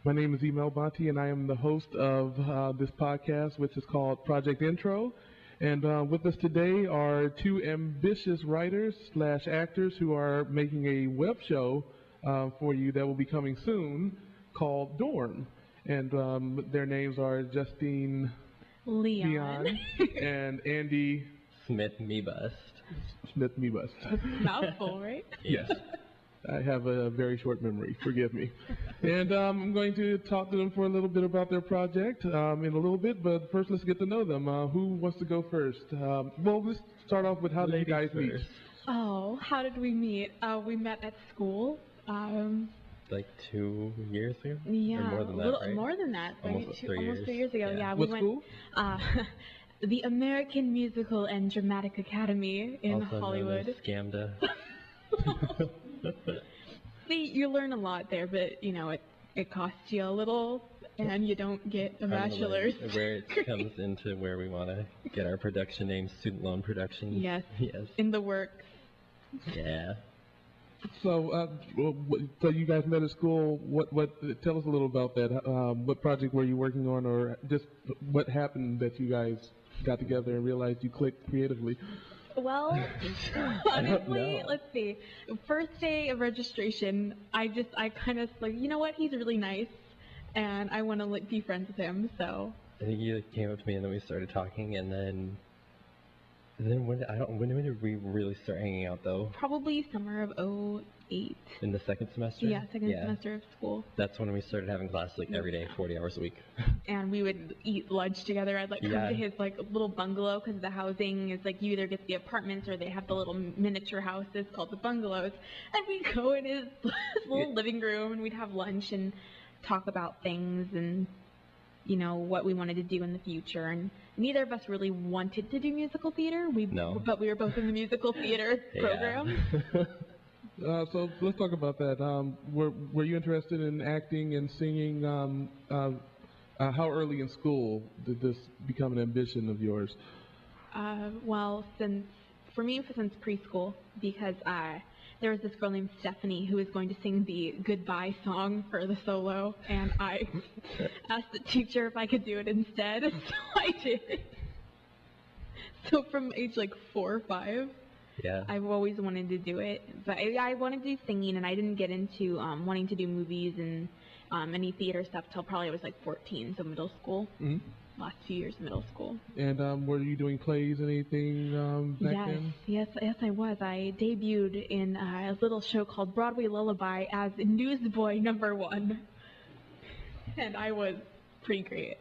My name is Emel Bonty, and I am the host of this podcast, which is called Project Intro. And with us today are two ambitious writers slash actors who are making a web show for you that will be coming soon called Dorm. And their names are Justine Leon and Andy Smith-Mebust. Smith-Mebust. Mouthful, right? Yes. I have a very short memory, forgive me. And I'm going to talk to them for a little bit about their project in a little bit, but first let's get to know them. Who wants to go first? Well, let's start off with how did you guys meet? Oh, how did we meet? We met at school. Like 2 years ago? Yeah, or more than that, right? More than that. Almost Right? 3 years. Almost 3 years ago, yeah. What We school? went, the American Musical and Dramatic Academy in Also Hollywood. known as Scamda. See, you learn a lot there, but, you know, it costs you a little, and you don't get a bachelor's. Where it comes into where we want to get our production name, Student Loan Productions. Yes. Yes. In the works. Yeah. So, so you guys met at school. Tell us a little about that. What project were you working on, or just what happened that you guys got together and realized you clicked creatively? Well, honestly, let's see. First day of registration, I kind of like, you know what? He's really nice, and I want to like be friends with him. So I think you came up to me and then we started talking, and then when did we really start hanging out though? probably summer of '08. In the second semester? Yeah, second semester of school, That's when we started having classes like every day, 40 hours a week. and we would eat lunch together. I'd like come Yeah. to his like little bungalow because the housing is like you either get the apartments or they have the little miniature houses called the bungalows, and we'd go in his little living room and we'd have lunch and talk about things and you know what we wanted to do in the future. And neither of us really wanted to do musical theater. No. But we were both in the musical theater program. So let's talk about that. Were you interested in acting and singing? How early in school did this become an ambition of yours? Well, since preschool, because there was this girl named Stephanie who was going to sing the goodbye song for the solo, and I asked the teacher if I could do it instead, so I did. So from age like 4 or 5, Yeah. I've always wanted to do it, but I wanted to do singing, and I didn't get into wanting to do movies and any theater stuff till probably I was like 14, so middle school. Mm-hmm. Last few years of middle school. And were you doing plays, anything back then? Yes, I was. I debuted in a little show called Broadway Lullaby as Newsboy #1, and I was pretty great.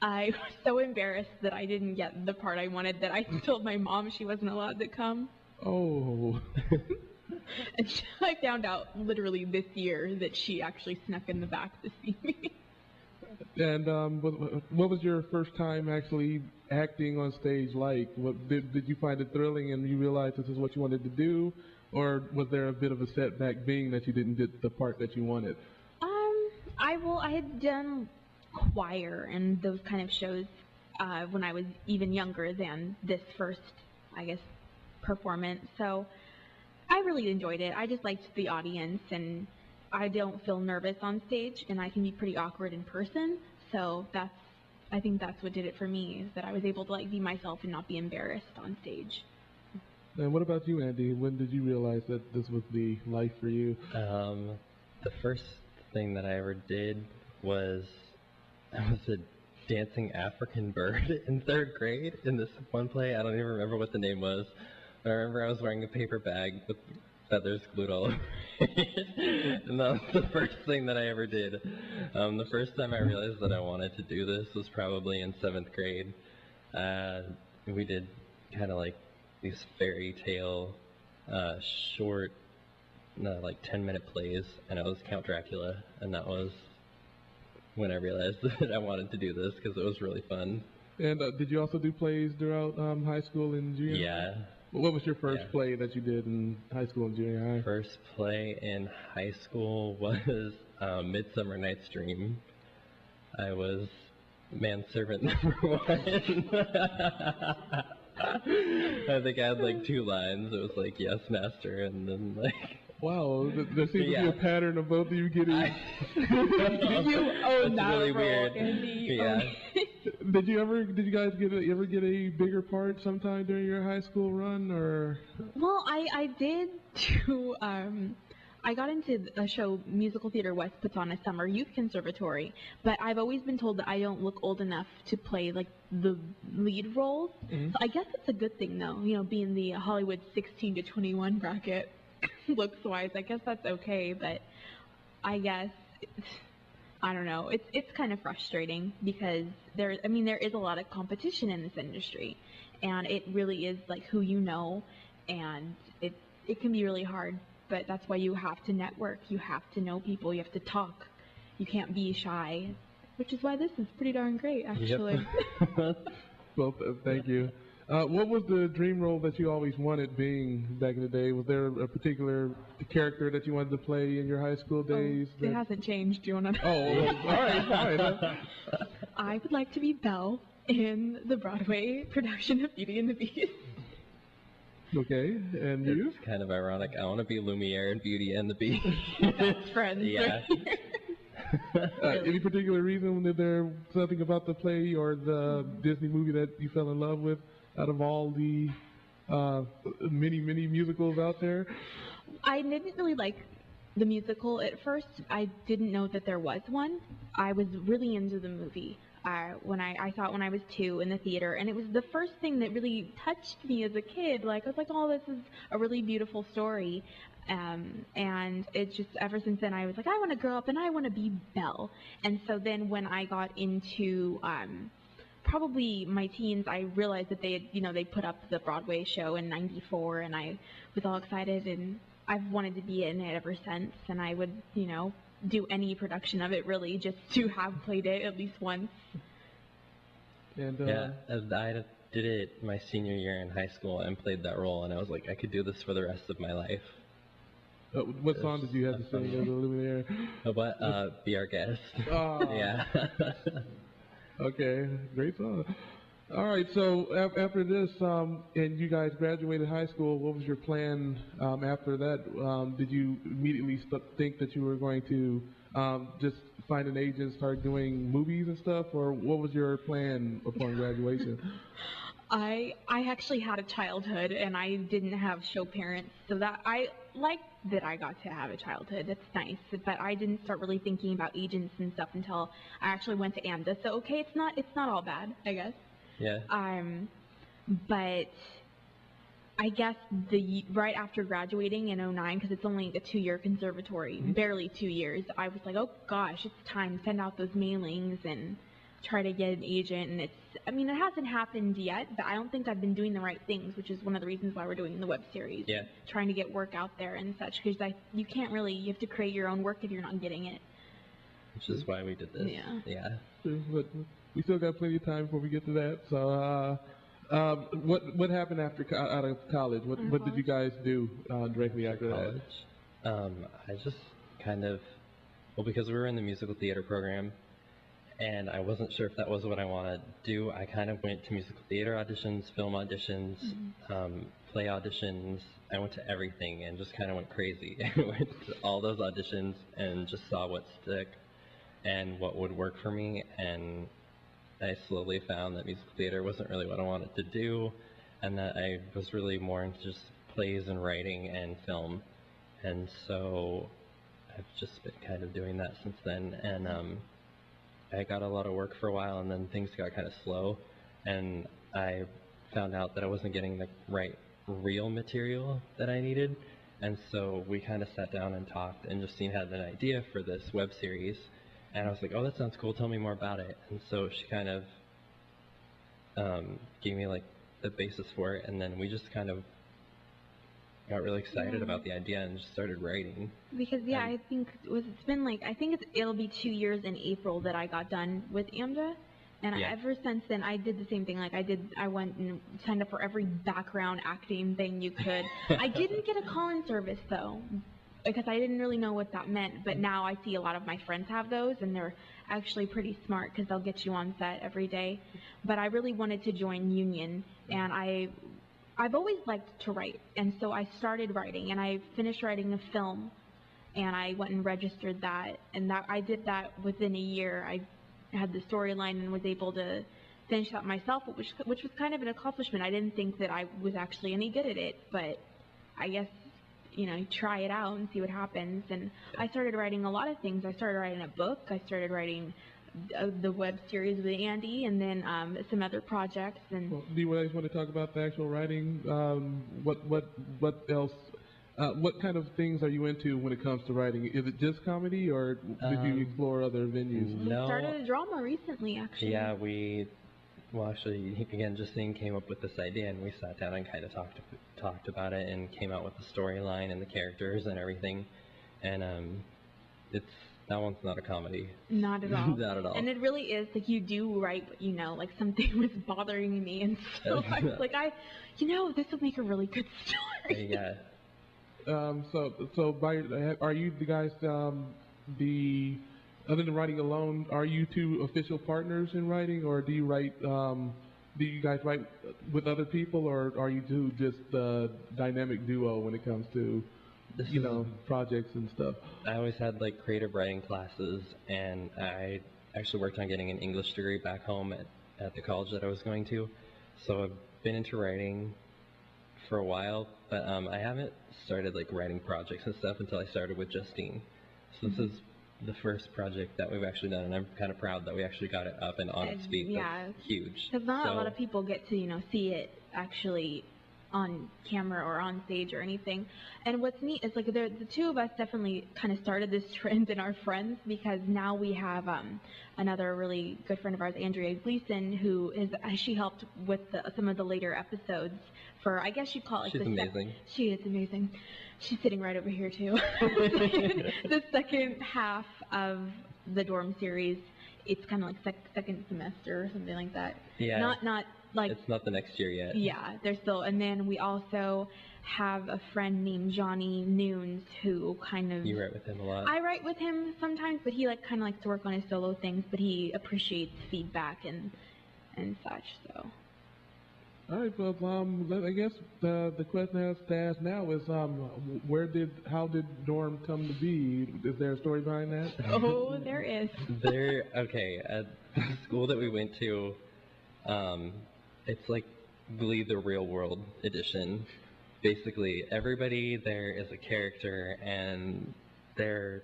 I was so embarrassed that I didn't get the part I wanted that I told my mom she wasn't allowed to come. Oh. And I found out literally this year that she actually snuck in the back to see me. And what was your first time actually acting on stage like? Did you find it thrilling and you realized this is what you wanted to do? Or was there a bit of a setback being that you didn't get the part that you wanted? I had done choir and those kind of shows when I was even younger than this first, I guess, performance. So I really enjoyed it. I just liked the audience, and I don't feel nervous on stage, and I can be pretty awkward in person. So I think that's what did it for me, is that I was able to like be myself and not be embarrassed on stage. And what about you, Andy? When did you realize that this was the life for you? The first thing that I ever did was I was a dancing African bird in 3rd grade in this one play. I don't even remember what the name was. But I remember I was wearing a paper bag with feathers glued all over it. And that was the first thing that I ever did. The first time I realized that I wanted to do this was probably in 7th grade. We did kind of like these fairy tale short like 10-minute plays, and it was Count Dracula, and that was when I realized that I wanted to do this because it was really fun. And did you also do plays throughout high school and junior high? Yeah. What was your first play that you did in high school and junior high? First play in high school was Midsummer Night's Dream. I was manservant number 1. I think I had like 2 lines. It was like, yes, master, and then like Wow, there seems to be a pattern of both of you getting. You own that really role, weird. Andy. Yeah. Did you guys ever get a bigger part sometime during your high school run, or? Well, I did do, I got into a show Musical Theater West puts on a summer youth conservatory, but I've always been told that I don't look old enough to play, like, the lead roles. So I guess it's a good thing, though, you know, being the Hollywood 16 to 21 bracket, looks-wise. I guess that's okay, but I guess, I don't know. It's kind of frustrating because there is a lot of competition in this industry, and it really is, like, who you know, and it can be really hard. But that's why you have to network. You have to know people. You have to talk. You can't be shy, which is why this is pretty darn great, actually. Yep. Well, thank you. What was the dream role that you always wanted being back in the day? Was there a particular character that you wanted to play in your high school days? It hasn't changed. Do you want to know? Oh, well, all right, fine. I would like to be Belle in the Broadway production of Beauty and the Beast. Okay, and you? It's kind of ironic. I want to be Lumiere in Beauty and the Beast. Best friends. Yeah. Any particular reason? Is there something about the play or the Disney movie that you fell in love with out of all the many musicals out there? I didn't really like the musical at first. I didn't know that there was one. I was really into the movie. When I saw it when I was 2 in the theater, and it was the first thing that really touched me as a kid. Like, I was like, oh, this is a really beautiful story. And it just, ever since then, I was like, I want to grow up and I want to be Belle. And so then when I got into probably my teens, I realized that they had, they put up the Broadway show in '94, and I was all excited, and I've wanted to be in it ever since. And I would, do any production of it, really, just to have played it at least once. And yeah, I did it my senior year in high school and played that role, and I was like, I could do this for the rest of my life. What song did you have to sing as a Lumiere? What? Be Our Guest. Oh. Yeah. Okay, great song. All right, so after this, and you guys graduated high school, what was your plan after that? Did you immediately think that you were going to just find an agent, start doing movies and stuff, or what was your plan upon graduation? I actually had a childhood, and I didn't have show parents, so that I like that I got to have a childhood. It's nice, but I didn't start really thinking about agents and stuff until I actually went to AMDA. So okay, it's not all bad, I guess. Yeah. But I guess right after graduating in '09, because it's only a 2-year conservatory, barely 2 years, I was like, oh gosh, it's time to send out those mailings and try to get an agent. And it hasn't happened yet, but I don't think I've been doing the right things, which is one of the reasons why we're doing the web series. Yeah. Trying to get work out there and such, because you can't really, you have to create your own work if you're not getting it. Which is why we did this. Yeah. Yeah. But we still got plenty of time before we get to that. So, what happened out of college? What did you guys do directly after college? I just kind of, because we were in the musical theater program, and I wasn't sure if that was what I wanted to do. I kind of went to musical theater auditions, film auditions, play auditions. I went to everything and just kind of went crazy. I went to all those auditions and just saw what stuck and what would work for me, and I slowly found that musical theater wasn't really what I wanted to do, and that I was really more into just plays and writing and film. And so I've just been kind of doing that since then, and I got a lot of work for a while, and then things got kind of slow, and I found out that I wasn't getting the right real material that I needed. And so we kind of sat down and talked, and Justine had an idea for this web series. And I was like, oh, that sounds cool, tell me more about it. And so she kind of gave me like the basis for it, and then we just kind of got really excited about the idea and just started writing. Because I think it'll be 2 years in April that I got done with AMDA. And ever since then, I did the same thing. I went and signed up for every background acting thing you could. I didn't get a call-in service, though, because I didn't really know what that meant. But now I see a lot of my friends have those, and they're actually pretty smart because they'll get you on set every day. But I really wanted to join Union, and I I've always liked to write, and so I started writing, and I finished writing a film, and I went and registered that, and that I did that within a year. I had the storyline and was able to finish that myself, which was kind of an accomplishment. I didn't think that I was actually any good at it, but I guess, you know, you try it out and see what happens. And I started writing a lot of things. I started writing a book. I started writing the web series with Andy, and then some other projects. And Well, do you guys want to talk about the actual writing? What else? What kind of things are you into when it comes to writing? Is it just comedy, or did you explore other venues? we started a drama recently, actually. Yeah, well, actually, again, Justine came up with this idea, and we sat down and kind of talked about it, and came out with the storyline and the characters and everything. And that one's not a comedy. Not at all. Not at all. And it really is, like, you do write what you know. Like, something was bothering me, and so I was like, this would make a really good story. Yeah. Are you the guys, other than writing alone, are you two official partners in writing, or do you write, do you guys write with other people, or are you two just a dynamic duo when it comes to, projects and stuff? I always had, like, creative writing classes, and I actually worked on getting an English degree back home at the college that I was going to. So I've been into writing for a while, but I haven't started, like, writing projects and stuff until I started with Justine. So this is the first project that we've actually done, and I'm kind of proud that we actually got it up and on its feet. Yeah. That's huge. Because not a lot of people get to, see it actually on camera or on stage or anything. And what's neat is, like, the two of us definitely kind of started this trend in our friends, because now we have another really good friend of ours, Andrea Gleason, she helped with some of the later episodes for, I guess you'd call it, like, She's amazing. She is amazing. She's sitting right over here too. The second half of the dorm series, it's kind of like second semester or something like that. Yeah. Not like, it's not the next year yet. Yeah, there's still, and then we also have a friend named Johnny Noons who kind of. You write with him a lot. I write with him sometimes, but he kind of likes to work on his solo things, but he appreciates feedback and such. So. All right, well, I guess the question I have to ask now is, how did Dorm come to be? Is there a story behind that? Oh, there is. Okay, at the school that we went to, it's like Glee the Real World edition. Basically, everybody there is a character, and there's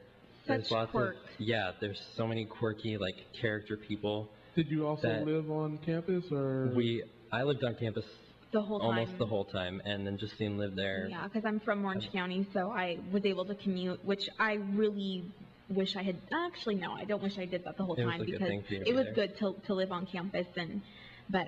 lots quirks. There's so many quirky, like, character people. Did you also live on campus, or? I lived on campus the whole time. Almost the whole time, and then Justine lived there. Yeah, because I'm from Orange County, so I was able to commute, which I really wish I had. Actually, no, I don't wish I did that the whole time, because it was good to live on campus, but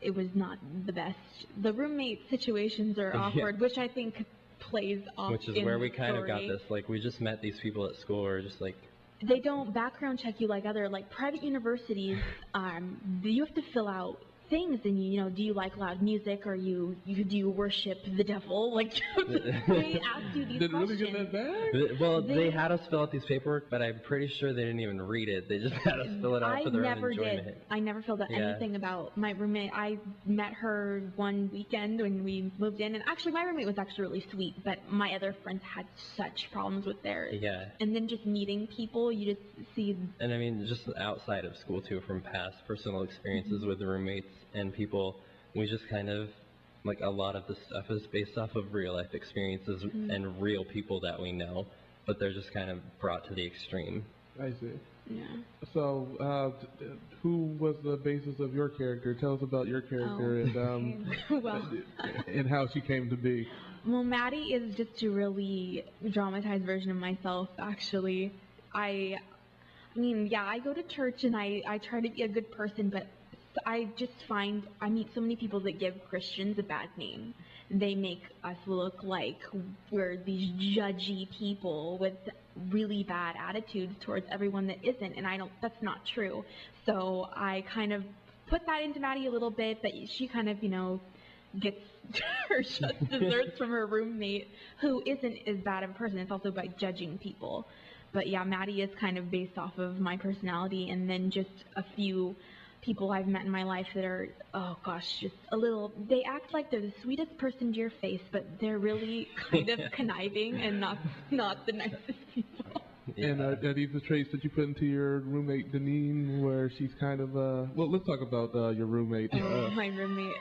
it was not the best. The roommate situations are awkward, which I think plays off. Which is where we kind of got this. Like, we just met these people at school, or just like. They don't background check you like other, like, private universities. You have to fill out things, and do you like loud music, or do you worship the devil? Like, they ask you these Did questions. Did it really get that bad? Well, they had us fill out these paperwork, but I'm pretty sure they didn't even read it. They just had us fill it out for their own enjoyment. I never filled out anything about my roommate. I met her one weekend when we moved in, and actually my roommate was actually really sweet, but my other friends had such problems with theirs. Yeah. And then just meeting people, you just see. And I mean, just outside of school too, from past personal experiences with the roommates and people, we just kind of, like, a lot of the stuff is based off of real life experiences and real people that we know, but they're just kind of brought to the extreme. I see. Yeah. So, who was the basis of your character? Tell us about your character and how she came to be. Well, Maddie is just a really dramatized version of myself, actually. I go to church and I try to be a good person, but I just find I meet so many people that give Christians a bad name. They make us look like we're these judgy people with really bad attitudes towards everyone that isn't, and that's not true. So I kind of put that into Maddie a little bit, that she kind of, gets her just desserts from her roommate, who isn't as bad of a person. It's also by judging people. But yeah, Maddie is kind of based off of my personality, and then just a few people I've met in my life that are, oh gosh, just a little, they act like they're the sweetest person to your face, but they're really kind of conniving and not the nicest people. Yeah. And are these the traits that you put into your roommate, Deneen, where she's kind of, well, let's talk about your roommate. Oh, my roommate.